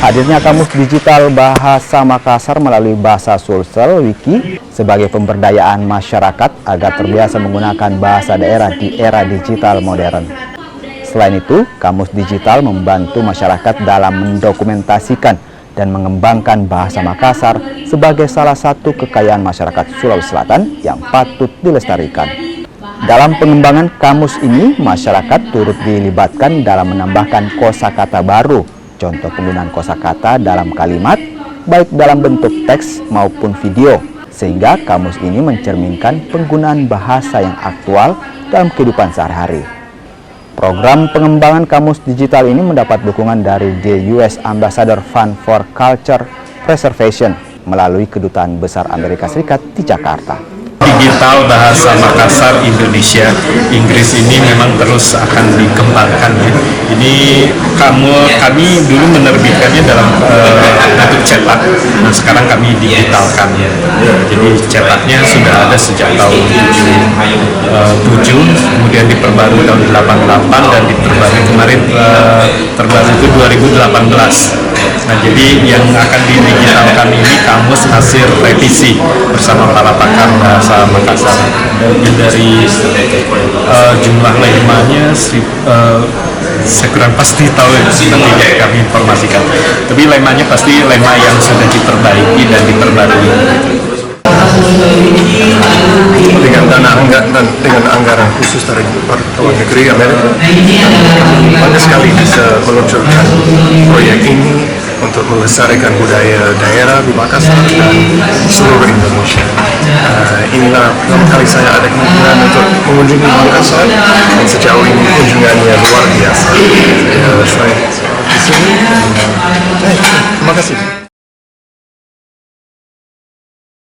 Hadirnya Kamus Digital Bahasa Makassar melalui Bahasa Sulsel Wiki sebagai pemberdayaan masyarakat agar terbiasa menggunakan bahasa daerah di era digital modern. Selain itu, Kamus Digital membantu masyarakat dalam mendokumentasikan dan mengembangkan bahasa Makassar sebagai salah satu kekayaan masyarakat Sulawesi Selatan yang patut dilestarikan. Dalam pengembangan kamus ini, masyarakat turut dilibatkan dalam menambahkan kosakata baru, contoh penggunaan kosakata dalam kalimat, baik dalam bentuk teks maupun video, sehingga kamus ini mencerminkan penggunaan bahasa yang aktual dalam kehidupan sehari-hari. Program pengembangan kamus digital ini mendapat dukungan dari The US Ambassador Fund for Culture Preservation melalui Kedutaan Besar Amerika Serikat di Jakarta. Digital Bahasa Makassar Indonesia Inggris ini memang terus akan dikembangkan ya. Ini kami dulu menerbitkannya dalam bentuk cetak. Nah, sekarang kami digitalkan ya. Jadi cetaknya sudah ada sejak tahun 7, kemudian diperbarui tahun 88 dan diperbarui kemarin terbaru itu 2018. Nah, jadi yang akan didigitalkan ini kamus hasil revisi bersama para pakar bahasa Makassar. Dan dari jumlah lemanya saya kurang pasti tahu, nanti kami informasikan. Tapi lemanya pasti lema yang sudah diperbaiki dan diperbarui. Dengan anggaran khusus dari luar negeri Amerika, banyak sekali bisa meluncurkan proyek ini untuk melestarikan budaya daerah di Makassar dan seluruh Indonesia. Inilah pertama kali saya ada kemungkinan untuk mengunjungi Makassar, dan sejauh ini kunjungannya luar biasa. Saya di sini. Terima kasih.